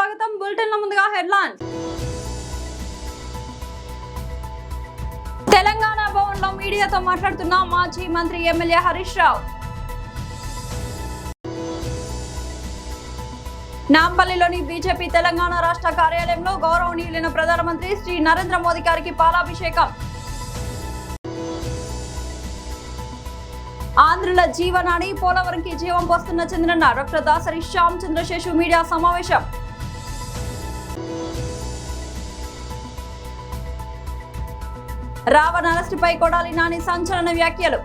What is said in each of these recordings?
స్వాగతం. బులెటిన్ల ముందుగా హెడ్లైన్స్. తెలంగాణ భవన్లో మీడియాతో మాట్లాడుతున్న మాజీ మంత్రి ఎమ్మెల్యే హరీష్ రావు. నాంపల్లిలోని బీజేపీ తెలంగాణ రాష్ట్ర కార్యాలయంలో గౌరవనీయులైన ప్రధానమంత్రి శ్రీ నరేంద్ర మోదీ గారికి పాలాభిషేకం. ఆంధ్రుల జీవనాడి పోలవరంకి జీవం పోస్తున్న చంద్రన్న. డాక్టర్ దాసరి శ్యామ్ చంద్రశేషు మీడియా సమావేశం. రావణ్ అరెస్టుపై కొడాలి నాని సంచలన వ్యాఖ్యలు.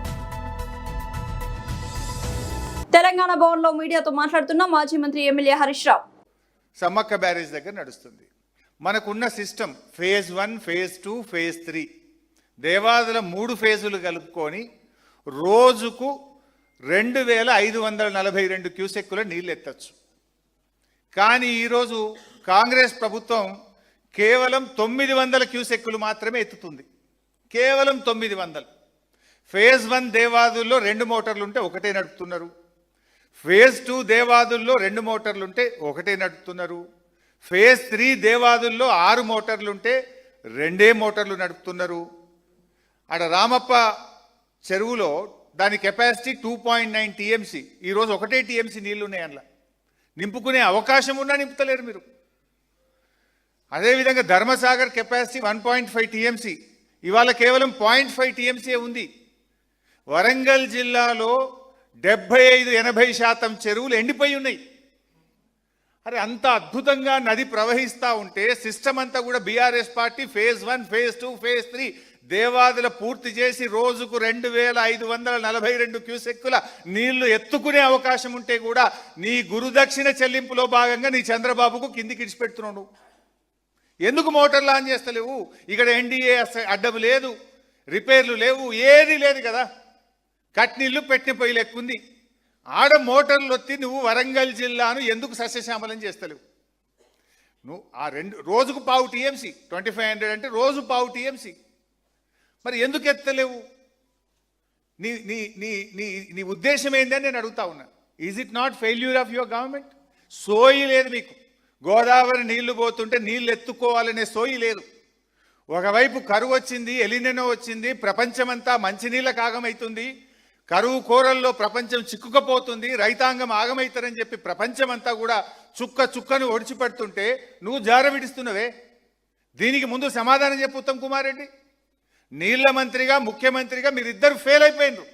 తెలంగాణ భవన్లో మీడియాతో మాట్లాడుతున్న మాజీ మంత్రి ఎమ్మెల్యే హరీష్ రావు. సమ్మక్క బ్యారేజ్ దగ్గర నడుస్తుంది. మనకున్న system phase 1, phase 2, phase 3 Devadula 3 ఫేజులు కలుపుకొని రోజుకు 2542 క్యూసెక్కుల నీళ్ళు ఎత్తచ్చు. కానీ ఈరోజు కాంగ్రెస్ ప్రభుత్వం కేవలం 900 క్యూసెక్కులు మాత్రమే ఎత్తుతుంది. కేవలం 900. ఫేజ్ 1 దేవాదుల్లో 2 మోటార్లుంటే ఒకటే నడుపుతున్నారు. ఫేజ్ 2 దేవాదుల్లో 2 మోటార్లుంటే ఒకటే నడుపుతున్నారు. ఫేజ్ 3 దేవాదుల్లో 6 మోటార్లుంటే 2 మోటార్లు నడుపుతున్నారు. అక్కడ రామప్ప చెరువులో దాని కెపాసిటీ 2.9 టీఎంసీ. ఈరోజు 1 టీఎంసీ నీళ్లు ఉన్నాయి. అందులో నింపుకునే అవకాశం ఉన్నా నింపుతలేరు మీరు. అదేవిధంగా ధర్మసాగర్ కెపాసిటీ 1.5 టీఎంసీ, ఇవాళ కేవలం 0.5 టీఎంసీ ఉంది. వరంగల్ జిల్లాలో 75-80% చెరువులు ఎండిపోయి ఉన్నాయి. అరే అంత అద్భుతంగా నది ప్రవహిస్తూ ఉంటే సిస్టమ్ అంతా కూడా BRS party phase 1, phase 2, phase 3 Devadula పూర్తి చేసి రోజుకు 2542 క్యూసెక్కుల నీళ్లు ఎత్తుకునే అవకాశం ఉంటే కూడా నీ గురుదక్షిణ చెల్లింపులో భాగంగా నీ చంద్రబాబుకు కిందికి ఇడిచిపెడుతున్నాడు. ఎందుకు మోటార్లు ఆన్ చేస్తలేవు? ఇక్కడ ఎన్డీఏ అడ్డం లేదు, రిపేర్లు లేవు, ఏది లేదు కదా. కట్నీళ్ళు పెట్టిన పొయ్యిలు ఎక్కుంది. ఆడ మోటార్లు వచ్చి నువ్వు వరంగల్ జిల్లాను ఎందుకు సస్యశ్యామలం చేస్తలేవు? నువ్వు ఆ రోజుకు 0.5 టీఎంసీ 2500 అంటే రోజు 0.5 టీఎంసీ మరి ఎందుకు ఎత్తలేవు? నీ నీ నీ నీ నీ ఉద్దేశం ఏందని నేను అడుగుతా ఉన్నా. Is it not failure of your government? సోయి లేదు మీకు. గోదావరి నీళ్లు పోతుంటే నీళ్ళు ఎత్తుకోవాలనే సోయి లేదు. ఒకవైపు కరువు వచ్చింది, ఎలినెనో వచ్చింది, ప్రపంచమంతా మంచినీళ్ళకు ఆగమవుతుంది, కరువు కోరల్లో ప్రపంచం చిక్కుకపోతుంది, రైతాంగం ఆగమవుతారని చెప్పి ప్రపంచమంతా కూడా చుక్కను ఒడిచిపెడుతుంటే నువ్వు జారవిడిస్తున్నవే. దీనికి ముందు సమాధానం చెప్పు ఉత్తమ్ కుమార్ రెడ్డి. నీళ్ల మంత్రిగా ముఖ్యమంత్రిగా మీరిద్దరు ఫెయిల్ అయిపోయినరు.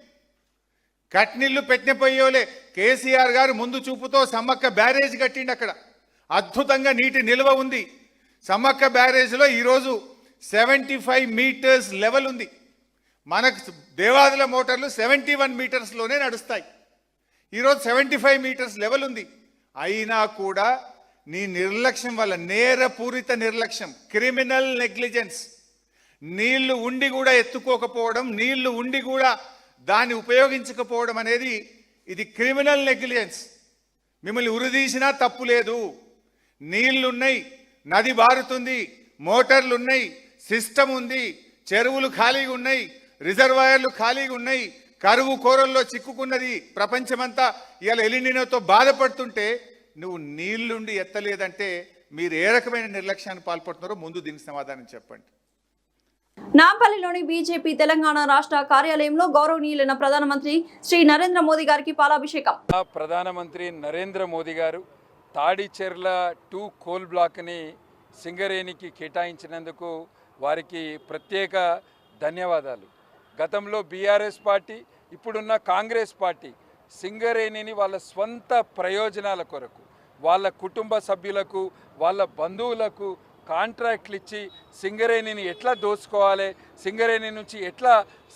కట్నీళ్లు పెట్టిన పోయేలే. కేసీఆర్ గారు ముందు చూపుతో సమ్మక్క బ్యారేజ్ కట్టిండి. అక్కడ అద్భుతంగా నీటి నిల్వ ఉంది. సమ్మక్క బ్యారేజ్లో ఈరోజు 75 మీటర్స్ లెవెల్ ఉంది. మనకు దేవాదుల మోటార్లు 71 మీటర్స్లోనే నడుస్తాయి. ఈరోజు 75 మీటర్స్ లెవెల్ ఉంది. అయినా కూడా నీ నిర్లక్ష్యం వల్ల, నేరపూరిత నిర్లక్ష్యం, క్రిమినల్ నెగ్లిజెన్స్, నీళ్లు ఉండి కూడా ఎత్తుకోకపోవడం, నీళ్లు ఉండి కూడా దాన్ని ఉపయోగించకపోవడం అనేది ఇది క్రిమినల్ నెగ్లిజెన్స్. మిమ్మల్ని ఉరిదీసినా తప్పు లేదు. నీళ్లున్నాయి, నది బారుతుంది, మోటార్లు ఉన్నాయి, సిస్టమ్ ఉంది, చెరువులు ఖాళీగా ఉన్నాయి, రిజర్వాయర్లు ఖాళీగా ఉన్నాయి, కరువు కోరల్లో చిక్కుకున్నది ప్రపంచమంతా. ఇవాళ ఎలినినోతో బాధపడుతుంటే నువ్వు నీళ్లుండి ఎత్తలేదంటే మీరు ఏ రకమైన నిర్లక్ష్యాన్ని పాల్పడుతున్నారో ముందు దీనికి సమాధానం చెప్పండి. నాంపల్లిలోని బీజేపీ తెలంగాణ రాష్ట్ర కార్యాలయంలో గౌరవనీయులైన ప్రధానమంత్రి శ్రీ నరేంద్ర మోదీ గారికి పాలాభిషేకం. ప్రధానమంత్రి నరేంద్ర మోదీ గారు తాడిచెర్ల 2 కోల్ బ్లాక్ని సింగరేణికి కేటాయించినందుకు వారికి ప్రత్యేక ధన్యవాదాలు. గతంలో బీఆర్ఎస్ పార్టీ, ఇప్పుడున్న కాంగ్రెస్ పార్టీ సింగరేణిని వాళ్ళ స్వంత ప్రయోజనాల కొరకు, వాళ్ళ కుటుంబ సభ్యులకు, వాళ్ళ బంధువులకు కాంట్రాక్ట్లు ఇచ్చి సింగరేణిని ఎట్లా దోచుకోవాలి, సింగరేణి నుంచి ఎట్లా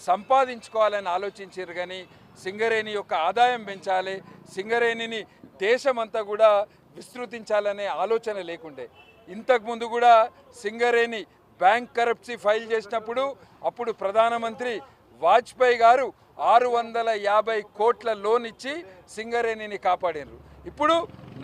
సంపాదించుకోవాలని ఆలోచించారు. కానీ సింగరేణి యొక్క ఆదాయం పెంచాలి, సింగరేణిని దేశమంతా కూడా విస్తృతించాలనే ఆలోచన లేకుండే. ఇంతకుముందు కూడా సింగరేణి బ్యాంక్ కరప్సీ ఫైల్ చేసినప్పుడు అప్పుడు ప్రధానమంత్రి వాజ్పేయి గారు 650 కోట్ల లోన్ ఇచ్చి సింగరేణిని కాపాడారు. ఇప్పుడు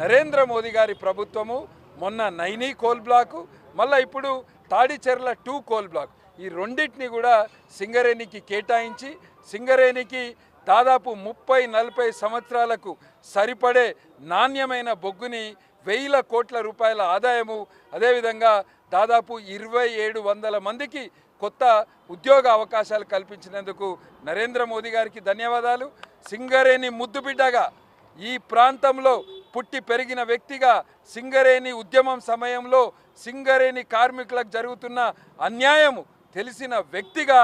నరేంద్ర మోదీ గారి ప్రభుత్వము మొన్న నైనీ కోల్ బ్లాకు, మళ్ళీ ఇప్పుడు తాడిచెర్ల 2 కోల్ బ్లాక్, ఈ రెండింటిని కూడా సింగరేణికి కేటాయించి సింగరేణికి దాదాపు 30-40 సంవత్సరాలకు సరిపడే నాణ్యమైన బొగ్గుని వేల కోట్ల రూపాయల ఆదాయము, అదేవిధంగా దాదాపు 2700 మందికి కొత్త ఉద్యోగ అవకాశాలు కల్పించినందుకు నరేంద్ర మోదీ గారికి ధన్యవాదాలు. సింగరేణి ముద్దుబిడ్డగా, ఈ ప్రాంతంలో పుట్టి పెరిగిన వ్యక్తిగా, సింగరేణి ఉద్యమం సమయంలో సింగరేణి కార్మికులకు జరుగుతున్న అన్యాయము తెలిసిన వ్యక్తిగా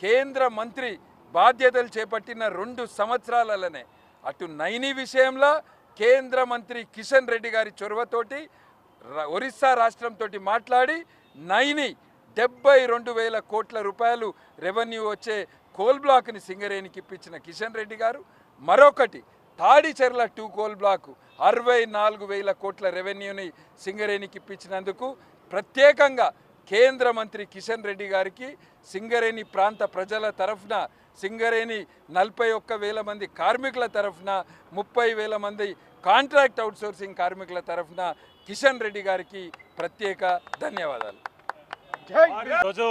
కేంద్ర మంత్రి బాధ్యతలు చేపట్టిన 2 సంవత్సరాలనే అటు నైని విషయంలో కేంద్ర మంత్రి కిషన్ రెడ్డి గారి చొరవతోటి ఒరిస్సా రాష్ట్రంతో మాట్లాడి నైని 72,000 కోట్ల రూపాయలు రెవెన్యూ వచ్చే కోల్ బ్లాక్ని సింగరేణికి ఇప్పించిన కిషన్ రెడ్డి గారు, మరొకటి తాడిచెర్ల 2 కోల్ బ్లాక్ 64,000 కోట్ల రెవెన్యూని సింగరేణికి ఇప్పించినందుకు ప్రత్యేకంగా కేంద్ర మంత్రి కిషన్ రెడ్డి గారికి సింగరేణి ప్రాంత ప్రజల తరఫున, సింగరేణి 41,000 మంది కార్మికుల తరఫున, 30,000 మంది కాంట్రాక్ట్ అవుట్సోర్సింగ్ కార్మికుల తరఫున కిషన్ రెడ్డి గారికి ప్రత్యేక ధన్యవాదాలు. ఈరోజు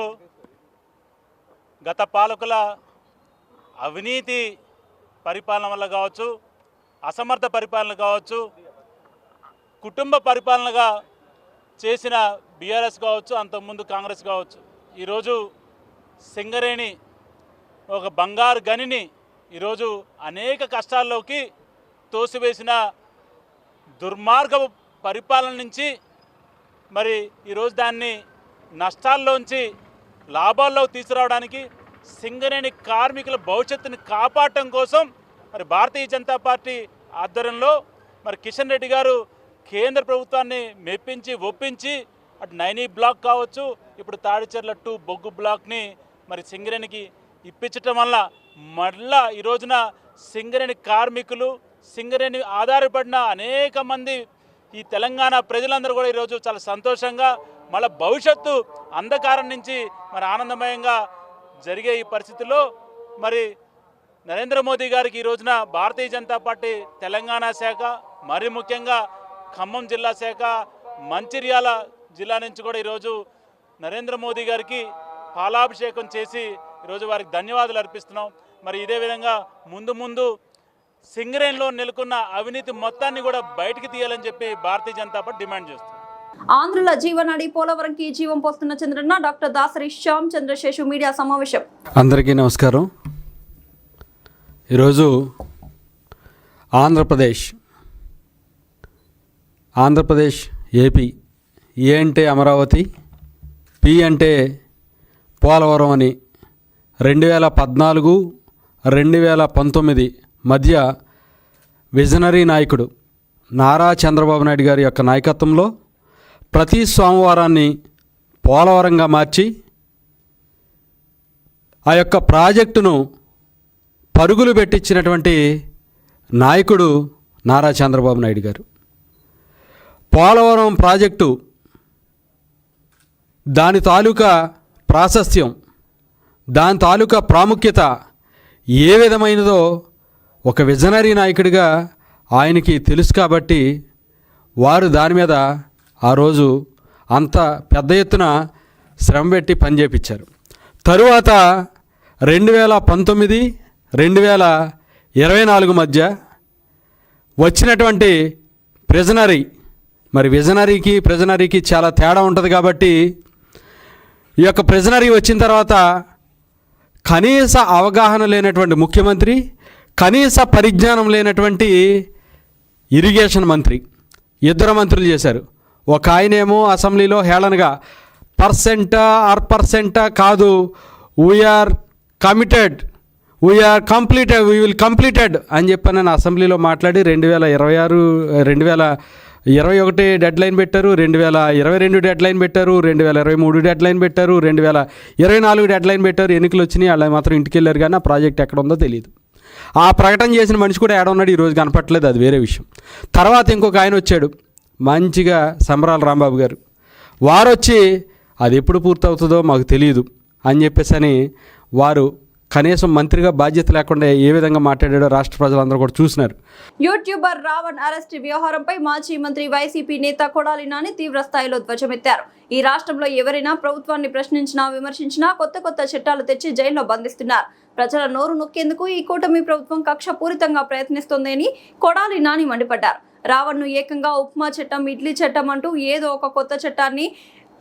గత పాలకుల అవినీతి పరిపాలన వల్ల కావచ్చు, అసమర్థ పరిపాలన కావచ్చు, కుటుంబ పరిపాలనగా చేసిన బీఆర్ఎస్ కావచ్చు, అంతకుముందు కాంగ్రెస్ కావచ్చు, ఈరోజు సింగరేణి ఒక బంగారు గనిని ఈరోజు అనేక కష్టాల్లోకి తోసివేసిన దుర్మార్గపు పరిపాలన నుంచి మరి ఈరోజు దాన్ని నష్టాల్లోంచి లాభాల్లో తీసుకురావడానికి, సింగరేణి కార్మికుల భవిష్యత్తుని కాపాడటం కోసం మరి భారతీయ జనతా పార్టీ ఆధ్వర్యంలో మరి కిషన్ రెడ్డి గారు కేంద్ర ప్రభుత్వాన్ని మెప్పించి ఒప్పించి అటు నైని బ్లాక్ కావచ్చు, ఇప్పుడు తాడిచెర్ల 2 బొగ్గు బ్లాక్ని మరి సింగరేణికి ఇప్పించటం వల్ల మళ్ళా ఈ రోజున సింగరేణి కార్మికులు, సింగరేణి ఆధారపడిన అనేక మంది ఈ తెలంగాణ ప్రజలందరూ కూడా ఈరోజు చాలా సంతోషంగా మళ్ళీ భవిష్యత్తు అంధకారం నుంచి మరి ఆనందమయంగా జరిగే ఈ పరిస్థితుల్లో మరి నరేంద్ర మోదీ గారికి ఈ రోజున భారతీయ జనతా పార్టీ తెలంగాణ శాఖ, మరి ముఖ్యంగా ఖమ్మం జిల్లా శాఖ, మంచిర్యాల జిల్లా నుంచి కూడా ఈరోజు నరేంద్ర మోదీ గారికి పాలాభిషేకం చేసి ఈరోజు వారికి ధన్యవాదాలు అర్పిస్తున్నాం. మరి ఇదే విధంగా ముందు సింగరేణిలో నెలకొన్న అవినీతి మొత్తాన్ని కూడా బయటికి తీయాలని చెప్పి భారతీయ జనతా పార్టీ డిమాండ్ చేస్తుంది. ఆంధ్రుల జీవనాడి పోలవరంకి జీవం పోస్తున్న చంద్రన్న డాక్టర్ దాసరి శ్యామ్ చంద్రశేషు మీడియా సమావేశం. అందరికీ నమస్కారం. ఈరోజు ఆంధ్రప్రదేశ్ ఏపీ, ఏ అంటే అమరావతి, పి అంటే పోలవరం అని 2014-2019 మధ్య విజనరీ నాయకుడు నారా చంద్రబాబు నాయుడు గారి యొక్క నాయకత్వంలో ప్రతి సోమవారాన్ని పోలవరంగా మార్చి ఆ యొక్క ప్రాజెక్టును పరుగులు పెట్టించినటువంటి నాయకుడు నారా చంద్రబాబు నాయుడు గారు. పోలవరం ప్రాజెక్టు దాని తాలూకా ప్రాశస్త్యం, దాని తాలూకా ప్రాముఖ్యత ఏ విధమైనదో ఒక విజనరీ నాయకుడిగా ఆయనకి తెలుసు కాబట్టి వారు దాని మీద ఆ రోజు అంత పెద్ద ఎత్తున శ్రమ పెట్టి పనిచేపించారు. తరువాత 2019-2024 మధ్య వచ్చినటువంటి ప్రిజనరీ, మరి ప్రిజనరీకి చాలా తేడా ఉంటుంది కాబట్టి ఈ యొక్క ప్రిజనరీ వచ్చిన తర్వాత కనీస అవగాహన లేనటువంటి ముఖ్యమంత్రి, కనీస పరిజ్ఞానం లేనటువంటి ఇరిగేషన్ మంత్రి, ఇద్దరు మంత్రులు చేశారు. ఒక ఆయనేమో అసెంబ్లీలో హేళనగా పర్సెంటా కాదు, వీఆర్ విల్ కంప్లీటెడ్ అని చెప్పి నేను అసెంబ్లీలో మాట్లాడి 2021 డెడ్ లైన్ పెట్టారు, 2022 డెడ్ లైన్ పెట్టారు, 2023 డెడ్ లైన్ పెట్టారు, 2024 డెడ్ లైన్ పెట్టారు. ఎన్నికలు వచ్చినాయి, వాళ్ళు మాత్రం ఇంటికి వెళ్ళారు, కానీ ఆ ప్రాజెక్ట్ ఎక్కడ ఉందో తెలియదు. ఆ ప్రకటన చేసిన మనిషి కూడా ఏడ ఉన్నాడు ఈరోజు కనపట్లేదు, అది వేరే విషయం. తర్వాత ఇంకొక ఆయన వచ్చాడు, మంచిగా సంబరాల రాంబాబు గారు. వారు వచ్చి అది ఎప్పుడు పూర్తవుతుందో మాకు తెలియదు అని చెప్పేసి వారు కనీసం మంత్రిగా బాధ్యత లేకుండా ఏ విధంగా మాట్లాడాడో రాష్ట్ర ప్రజలందరూ కూడా చూసినారు. యూట్యూబర్ రావణ్ అరెస్ట్ వ్యవహారంపై మాజీ మంత్రి వైసీపీ నేత కొడాలి నాని తీవ్ర స్థాయిలో ధ్వజమెత్తారు. ఈ రాష్ట్రంలో ఎవరైనా ప్రభుత్వాన్ని ప్రశ్నించినా, విమర్శించినా కొత్త చట్టాలు తెచ్చి జైల్లో బంధిస్తున్నారు. ప్రజల నోరు నొక్కేందుకు ఈ కూటమి ప్రభుత్వం కక్షపూరితంగా ప్రయత్నిస్తోందని కొడాలి నాని మండిపడ్డారు. రావణ్ను ఏకంగా ఉప్మా చట్టం, ఇడ్లీ చట్టం అంటూ ఏదో ఒక కొత్త చట్టాన్ని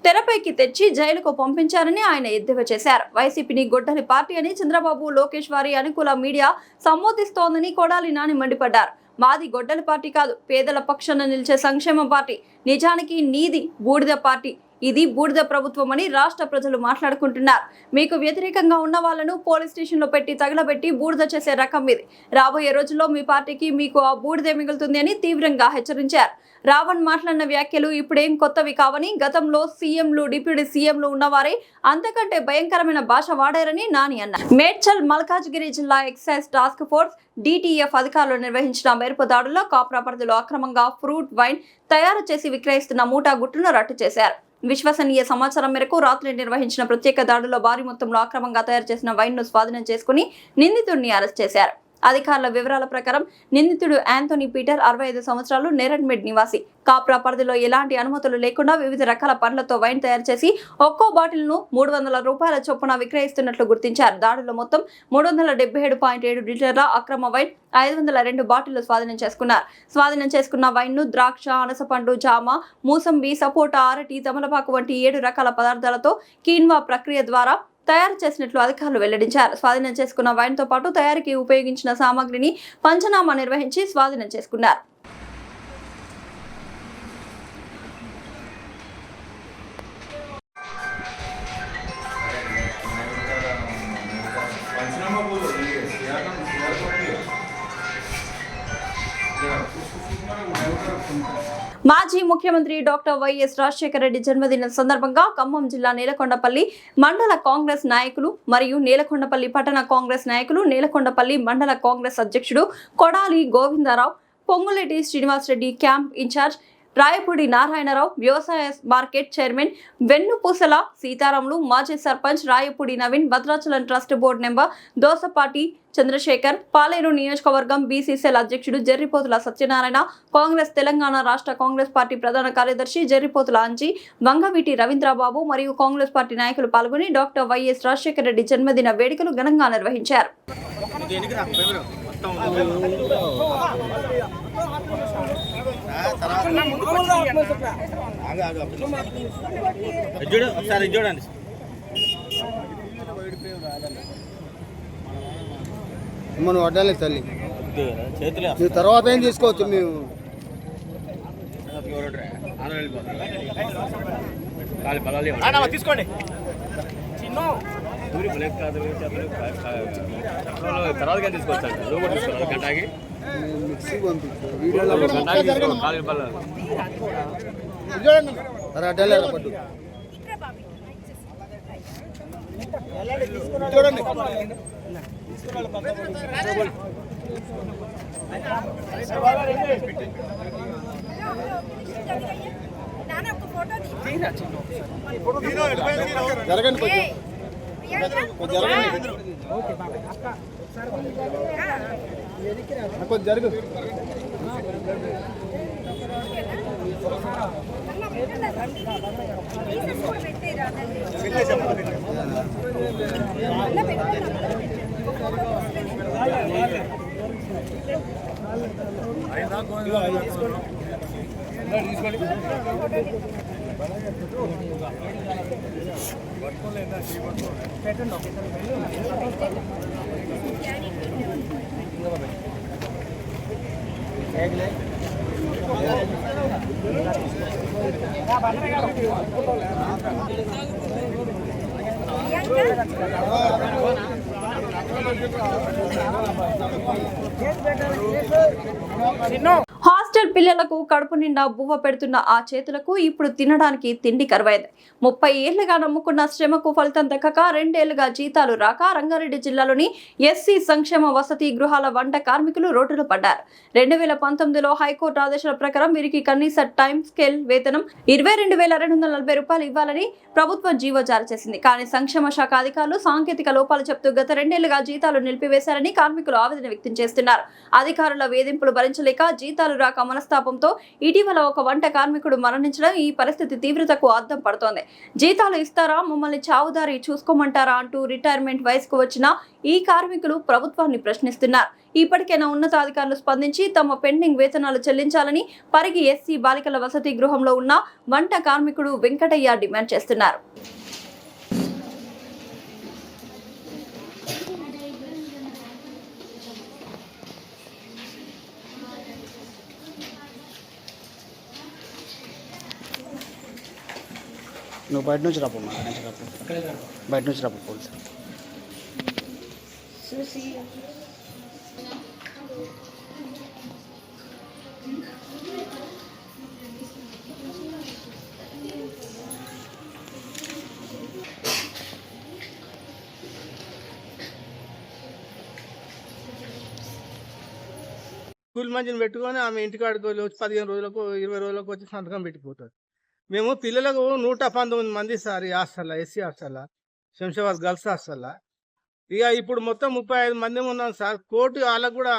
తెరపైకి తెచ్చి జైలుకు పంపించారని ఆయన ఎద్దేవా చేశారు. వైసీపీని గొడ్డలి పార్టీ అని చంద్రబాబు, లోకేష్ వారి అనుకూల మీడియా సంబోధిస్తోందని కొడాలి నాని మండిపడ్డారు. మాది గొడ్డలి పార్టీ కాదు, పేదల పక్షాన నిలిచే సంక్షేమ పార్టీ. నిజానికి నీది బూడిద పార్టీ, ఇది బూడిద ప్రభుత్వం అని రాష్ట్ర ప్రజలు మాట్లాడుకుంటున్నారు. మీకు వ్యతిరేకంగా ఉన్న వాళ్ళను పోలీస్ స్టేషన్లో పెట్టి తగలబెట్టి బూడిద చేసే రకం ఇది. రాబోయే రోజుల్లో మీ పార్టీకి మీకు ఆ బూడిదే మిగులుతుంది అని తీవ్రంగా హెచ్చరించారు. రావణ్ మాట్లాడిన వ్యాఖ్యలు ఇప్పుడేం కొత్తవి కావని, గతంలో సీఎంలు, డిప్యూటీ సీఎంలు ఉన్నవారే అంతకంటే భయంకరమైన భాష వాడారని నాని అన్నారు. మేడ్చల్ మల్కాజ్గిరి జిల్లా ఎక్సైజ్ టాస్క్ ఫోర్స్ DTF అధికారులు నిర్వహించిన మెరుపు దాడుల్లో కాప్రా పరిధిలో అక్రమంగా ఫ్రూట్ వైన్ తయారు చేసి విక్రయిస్తున్న మూటా గుట్టును రట్టు చేశారు. విశ్వసనీయ సమాచారం మేరకు రాత్రి నిర్వహించిన ప్రత్యేక దాడుల్లో భారీ మొత్తంలో అక్రమంగా తయారు చేసిన వైన్ ను స్వాధీనం చేసుకుని నిందితుడిని అరెస్ట్ చేశారు. అధికారుల వివరాల ప్రకారం నిందితుడు యాంథోనీ పీటర్ 65 సంవత్సరాలు, నేరడ్మెడ్ నివాసి. కాప్రా పరిధిలో ఎలాంటి అనుమతులు లేకుండా వివిధ రకాల పండ్లతో వైన్ తయారు చేసి ఒక్కో బాటిల్ను 300 రూపాయల చొప్పున విక్రయిస్తున్నట్లు గుర్తించారు. దాడిలో మొత్తం 377.7 లీటర్ల అక్రమ వైన్, 502 బాటిళ్లు స్వాధీనం చేసుకున్నారు. స్వాధీనం చేసుకున్న వైన్ ను ద్రాక్ష, అనసపండు, జామ, మూసంబి, సపోటా, అరటి, తమలపాకు వంటి 7 రకాల పదార్థాలతో కీన్వా ప్రక్రియ ద్వారా తయారు చేసినట్లు అధికారులు వెల్లడించారు. స్వాధీనం చేసుకున్న వైన్ తో పాటు తయారీకి ఉపయోగించిన సామాగ్రిని పంచనామా నిర్వహించి స్వాధీనం చేసుకున్నారు. మాజీ ముఖ్యమంత్రి డాక్టర్ వైఎస్ రాజశేఖర రెడ్డి జన్మదినం సందర్భంగా ఖమ్మం జిల్లా నేలకొండపల్లి మండల కాంగ్రెస్ నాయకులు మరియు నేలకొండపల్లి పట్టణ కాంగ్రెస్ నాయకులు, నేలకొండపల్లి మండల కాంగ్రెస్ అధ్యక్షుడు కొడాలి గోవిందరావు, పొంగులేటి శ్రీనివాసరెడ్డి క్యాంప్ ఇన్ఛార్జ్ రాయపూడి నారాయణరావు, వ్యవసాయ మార్కెట్ చైర్మన్ వెన్నుపూసల సీతారాములు, మాజీ sarpanch Rayapudi Naveen, Bhadrachalam trust board member Dosapati Chandrasekhar, Paleru నియోజకవర్గం బీసీసీఎల్ అధ్యక్షుడు జర్రిపోతుల సత్యనారాయణ, కాంగ్రెస్ తెలంగాణ రాష్ట్ర కాంగ్రెస్ పార్టీ ప్రధాన కార్యదర్శి జర్రిపోతుల అంజీ, వంగవీటి రవీంద్రబాబు మరియు కాంగ్రెస్ పార్టీ నాయకులు పాల్గొని డాక్టర్ వైఎస్ రాజశేఖర రెడ్డి జన్మదిన వేడుకలు ఘనంగా నిర్వహించారు. మనం వడ్డాలి తల్లి మీరు తర్వాత ఏం తీసుకోవచ్చు. మేము తీసుకోండి తర్వాత తీసుకోవచ్చు గంటకి మిక్సీ పంపించాం వీడియోలో పట్టు చూడండి. జరగండి కొంచెం జరుగు. హాస్టల్ పిల్లలకు కడుపు నిండా బువ్వ పెడుతున్న ఆ చేతులకు ఇప్పుడు తినడానికి తిండి కరువైంది. 30 ఏళ్లుగా నమ్ముకున్న శ్రమకు ఫలితం దక్కక 2 ఏళ్లుగా జీతాలు రాక రంగారెడ్డి జిల్లాలోని ఎస్సీ సంక్షేమ వసతి గృహాల వంట కార్మికులు రోడ్డున పడ్డారు. 2019లో హైకోర్టు ఆదేశాల ప్రకారం వీరికి కనీస టైం స్కేల్ వేతనం 22,240 రూపాయలు ఇవ్వాలని ప్రభుత్వం జీవో జారీ చేసింది. కానీ సంక్షేమ శాఖ అధికారులు సాంకేతిక లోపాలు చెప్తూ గత 2 ఏళ్లుగా జీతాలు నిలిపివేశారని కార్మికులు ఆవేదన వ్యక్తం చేస్తున్నారు. అధికారుల వేధింపులు భరించలేక జీతాలు రాక మనస్తాపంతో ఇటీవల ఒక వంట కార్మికుడు మరణించడం ఈ పరిస్థితి తీవ్రతకు అద్దం పడుతోంది. జీతాలు ఇస్తారా, మమ్మల్ని చావుదారి చూసుకోమంటారా అంటూ రిటైర్మెంట్ వయసుకు వచ్చిన ఈ కార్మికులు ప్రభుత్వాన్ని ప్రశ్నిస్తున్నారు. ఇప్పటికైనా ఉన్నతాధికారులు స్పందించి తమ పెండింగ్ వేతనాలు చెల్లించాలని పరిగి ఎస్సీ బాలికల వసతి గృహంలో ఉన్న వంట కార్మికుడు వెంకటయ్య డిమాండ్ చేస్తున్నారు. నువ్వు బయట నుంచి రాపు బయట నుంచి రాపు పోలీసు స్కూల్ మంచిని పెట్టుకొని ఆమె ఇంటికాడికి వచ్చి 15 రోజులకు 20 రోజులకు వచ్చి సంతకం పెట్టిపోతుంది. మేము పిల్లలకు 119 మంది సార్ ఈ హాస్టల్లో, ఎస్సీ హాస్టల్లో, శంషాబాద్ గర్ల్స్ హాస్టల్లో. ఇక ఇప్పుడు మొత్తం 35 మంది ఉన్నాం సార్. కోర్టు వాళ్ళకు కూడా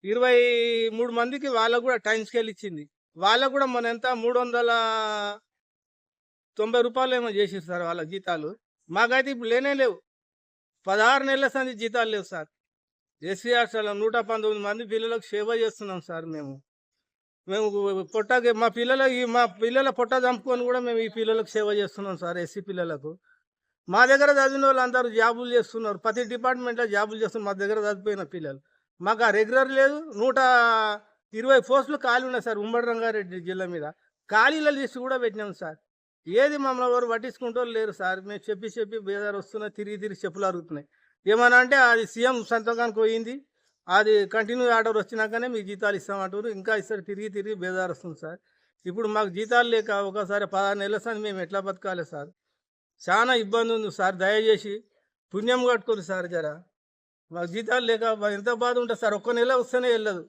23 మందికి వాళ్ళకు కూడా టైం స్కేల్ ఇచ్చింది. వాళ్ళకు కూడా మన ఎంత 390 రూపాయలు ఏమో చేసారు సార్ వాళ్ళ జీతాలు. మాకైతే ఇప్పుడు లేనే లేవు. 16 నెలల సంది జీతాలు లేవు సార్. ఎస్సీ హాస్టల్లో 119 మంది పిల్లలకు సేవ చేస్తున్నాం సార్. మేము పొట్టకి మా పిల్లల పొట్ట చంపుకొని కూడా మేము ఈ పిల్లలకు సేవ చేస్తున్నాం సార్. ఎస్సీ పిల్లలకు మా దగ్గర చదివిన వాళ్ళు అందరూ జాబులు చేస్తున్నారు. ప్రతి డిపార్ట్మెంట్లో జాబులు చేస్తున్నారు. మా దగ్గర చదివిపోయిన పిల్లలు మాకు ఆ రెగ్యులర్ లేదు. 120 పోస్టులు ఖాళీ ఉన్నాయి సార్. ఉమ్మడి రంగారెడ్డి జిల్లా మీద ఖాళీల లిస్టు కూడా పెట్టినాం సార్. ఏది మమ్మల్ని ఎవరు పట్టించుకుంటూ లేరు సార్. మేము చెప్పి బేదారు వస్తున్నాయి, తిరిగి చెప్పులు అరుగుతున్నాయి. ఏమన్నా అంటే అది సీఎం సంతకానికి పోయింది, అది కంటిన్యూ ఆర్డర్ వచ్చినాకనే మీకు జీతాలు ఇస్తామంటారు. ఇంకా ఇస్తారు, తిరిగి బేదారు వస్తుంది సార్. ఇప్పుడు మాకు జీతాలు లేక ఒకసారి 16 నెలల సార్ మేము ఎట్లా బతకాలి సార్? చాలా ఇబ్బంది ఉంది సార్. దయచేసి పుణ్యం కట్టుకోరు సార్. జరా మాకు జీతాలు లేక ఎంత బాధ ఉంటుంది సార్. ఒక్క నెల వస్తేనే వెళ్ళదు.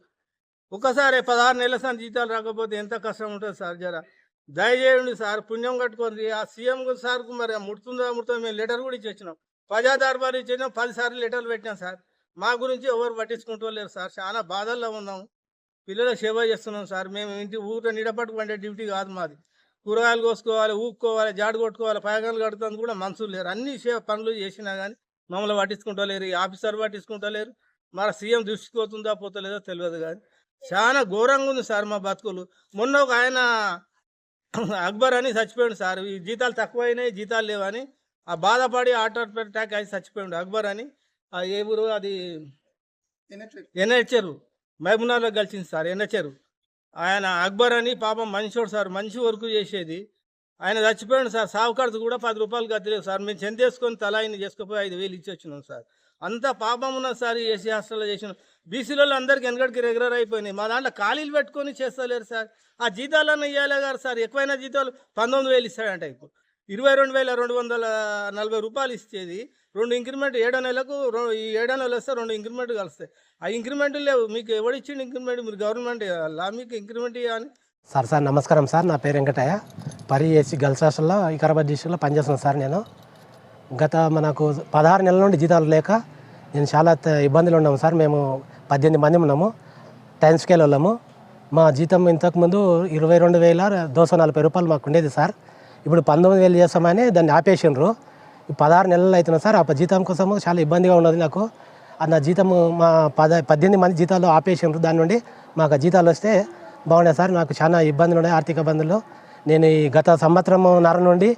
ఒకసారి 16 నెలల సార్ జీతాలు రాకపోతే ఎంత కష్టం ఉంటుంది సార్. జరా దయచేయండి సార్, పుణ్యం కట్టుకోండి. ఆ సీఎం సార్కు మరి ముడుతుందా మేము లెటర్ కూడా ఇచ్చి వచ్చినాం. ప్రజా దర్బారు ఇచ్చినాం, 10 సార్లు లెటర్లు పెట్టినాం సార్. మా గురించి ఎవరు పట్టించుకుంటూ లేరు సార్. చాలా బాధల్లో ఉన్నాం. పిల్లలకు సేవ చేస్తున్నాం సార్. మేము ఇంటి ఊరిలో నిడపట్టుకుంటే డ్యూటీ కాదు మాది. కూరగాయలు కోసుకోవాలి, ఊపుకోవాలి, జాడు కొట్టుకోవాలి, పైగాలు కడుతుంది కూడా మనసులు లేరు. అన్ని పనులు చేసినా కానీ మమ్మల్ని పట్టించుకుంటూ లేరు. ఈ ఆఫీసర్ పట్టించుకుంటూ లేరు. మన సీఎం దృష్టికి పోతుందా పోతలేదో తెలియదు కానీ చాలా ఘోరంగా ఉంది సార్ మా బతుకులు. మొన్న ఒక ఆయన అక్బర్ అని చచ్చిపోయాడు సార్. ఈ జీతాలు తక్కువైనాయి, జీతాలు లేవని ఆ బాధపడి హార్ట్ అటాక్ అయి చచ్చిపోయాడు అక్బర్ అని. ఏ ఊరు అది? ఎన్హెచ్ఆర్ మహబూబ్నగర్లో కలిసింది సార్. ఎన్హెచ్ఆర్ ఆయన అక్బర్ అని పాపం మనిషివాడు సార్. మంచి వర్క్ చేసేది ఆయన చచ్చిపోయాడు సార్. సాగు ఖర్చు కూడా 10 రూపాయలు గతిలేవు సార్. మేము చెందేసుకొని తలాయిని చేసుకుపోయి 5,000 ఇచ్చి వచ్చినాం సార్. అంత పాపం ఉన్నది సార్. ఏసీ హాస్టల్లో చేసినాం. బీసీలో అందరికీ వెనకడికి రెగ్యులర్ అయిపోయినాయి. మా దాంట్లో ఖాళీలు పెట్టుకొని చేస్తలేరు సార్. ఆ జీతాలన్నీ ఇవ్వాలి గారు సార్. ఎక్కువైన జీతాలు 19,000 ఇస్తాడంట. ఇప్పుడు 22,240 రూపాయలు ఇచ్చేది 2 ఇంక్రిమెంట్ 7 నెలలకు. ఈ 7 నెలలు వస్తే 2 ఇంక్రిమెంట్ కలుస్తాయి. ఆ ఇంక్రిమెంట్లు లేవు. మీకు ఎవడిచ్చిండు ఇంక్రిమెంట్? మీరు గవర్నమెంట్ లా మీకు ఇంక్రిమెంట్ ఇవ్వాలి సార్. నమస్కారం సార్. నా పేరు వెంకటయ్య. ఎస్సీ గర్ల్స్ హాస్టల్లో వికారాబాద్ డిస్ట్రిక్ట్లో పనిచేస్తున్నాను సార్. నేను మనకు 16 నెలల నుండి జీతాలు లేక నేను చాలా ఇబ్బందులు ఉన్నాము సార్. మేము 18 మంది ఉన్నాము. టైం స్కేల్ వాళ్ళము. మా జీతం ఇంతకుముందు 22,240 రూపాయలు మాకు ఉండేది సార్. ఇప్పుడు 19,000 చేస్తామని దాన్ని ఆపేసిండ్రు. 16 నెలలు అవుతున్నాయి సార్. ఆ జీతం కోసము చాలా ఇబ్బందిగా ఉన్నది నాకు. నా జీతము మా 18 మంది జీతాలు ఆపేసిండ్రు. దాని నుండి మాకు జీతాలు వస్తే బాగుండే సార్. నాకు చాలా ఇబ్బందులు ఉన్నాయి, ఆర్థిక ఇబ్బందులు. నేను ఈ గత సంవత్సరంన్నర నుండి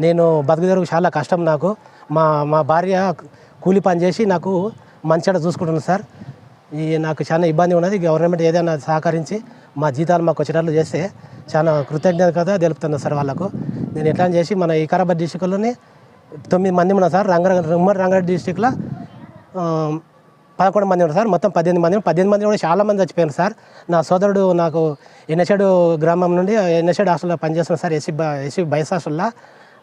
నేను బతుకుదెరుగు చాలా కష్టం నాకు. మా భార్య కూలి పని చేసి నాకు మంచిగా చూసుకుంటున్నాను సార్. నాకు చాలా ఇబ్బంది ఉన్నది. గవర్నమెంట్ ఏదైనా సహకరించి మా జీతాలు మాకు వచ్చేటట్లు చేస్తే చాలా కృతజ్ఞత తెలుపుతున్నాను సార్ వాళ్ళకు. నేను ఎట్లా చేసి మన వికారాబాద్ డిస్టిక్లోనే 9 మంది ఉన్నాం సార్. ఉమ్మడి రంగారెడ్డి డిస్టిక్లో 11 మంది ఉన్నారు సార్. మొత్తం 18 మంది కూడా చాలా మంది చచ్చిపోయారు సార్. నా సోదరుడు నాకు ఎన్నచెడు గ్రామం నుండి ఎన్నచెడు హాస్టల్లో పనిచేస్తున్నాడు సార్. ఎస్సీ బైస్ హాస్టల్లో.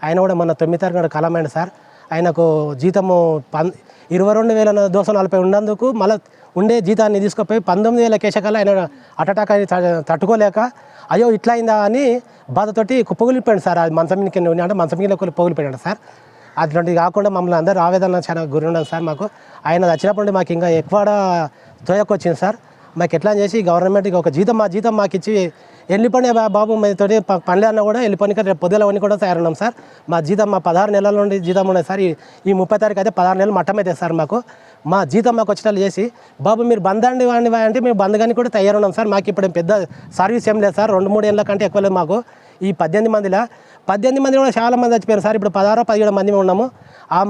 ఆయన కూడా మొన్న 9వ తారీఖున కాలమైంది సార్. ఆయనకు జీతము 22,240 ఉన్నందుకు మళ్ళీ ఉండే జీతాన్ని తీసుకుపోయి 19,000 కేసకల్లా ఆయన అటాక్ అని తట్టుకోలేక అయ్యో ఇట్లా అయిందా అని బాధతోటి కుప్పగులిపోయాడు సార్. అది మంచం మీద అంటే మంచం మీద పొగిలిపోయాడు సార్. అట్లాంటివి కాకుండా మమ్మల్ని అందరూ ఆవేదన చాలా గురి ఉన్నాం సార్. మాకు ఆయన వచ్చినప్పుడు మాకు ఇంకా ఎక్కువ తోయకొచ్చింది సార్. మాకు ఎట్లా చేసి గవర్నమెంట్కి ఒక జీతం మాకు ఇచ్చి వెళ్ళిపోయిన బాబు తోటి పనులు అన్నా కూడా వెళ్ళిపోయిన రేపు పొద్దుల అవన్నీ కూడా తయారున్నాం సార్. మా 16 నెలల నుండి జీతం ఉన్నది సార్. ఈ 30 తారీఖు అయితే 16 నెలలు మట్టమైతే సార్ మాకు. మా జీతం మాకు వచ్చేటట్లు చేసి బాబు మీరు బంద్ అండి అంటే మేము బంద్ కానీ కూడా తయారున్నాం సార్. మాకు ఇప్పుడు పెద్ద సర్వీస్ ఏం లేదు సార్. 2-3 ఏళ్ళ కంటే ఎక్కువ లేదు మాకు. ఈ 18 మంది కూడా చాలా మంది చచ్చిపోయారు సార్. ఇప్పుడు 16-17 మంది ఉన్నాము.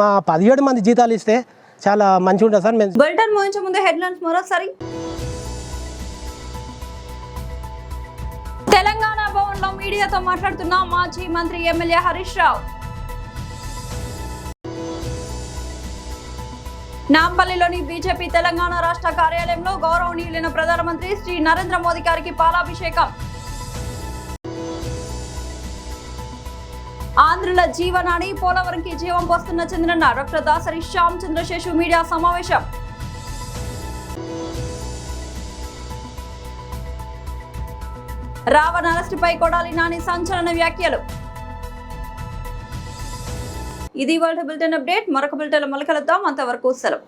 మా 17 మంది జీతాలు ఇస్తే చాలా మంచిగా ఉంటుంది సార్. మేము బులెటిన్ ముగించే ముందు హెడ్లైన్స్ మరోసారి. తెలంగాణ భవన్లో మీడియాతో మాట్లాడుతున్న మాజీ మంత్రి ఎమ్మెల్యే హరీష్ రావు. నాంపల్లిలోని బీజేపీ తెలంగాణ రాష్ట్ర కార్యాలయంలో గౌరవనీయులైన ప్రధానమంత్రి శ్రీ నరేంద్ర మోదీ గారికి పాలాభిషేకం. ఆంధ్రుల జీవనాడి పోలవరంకి జీవం పోస్తున్న చంద్రన్న. డాక్టర్ దాసరి శ్యామ్ చంద్రశేషు మీడియా సమావేశం. రావణ్ అరెస్టుపై కొడాలి నాని సంచలన వ్యాఖ్యలు. ఇది ఇవాల్టి బులెటిన్ అప్డేట్. మరొక బులెటిన్లో మళ్ళీ కలుద్దాం. అంతవరకు సెలవు.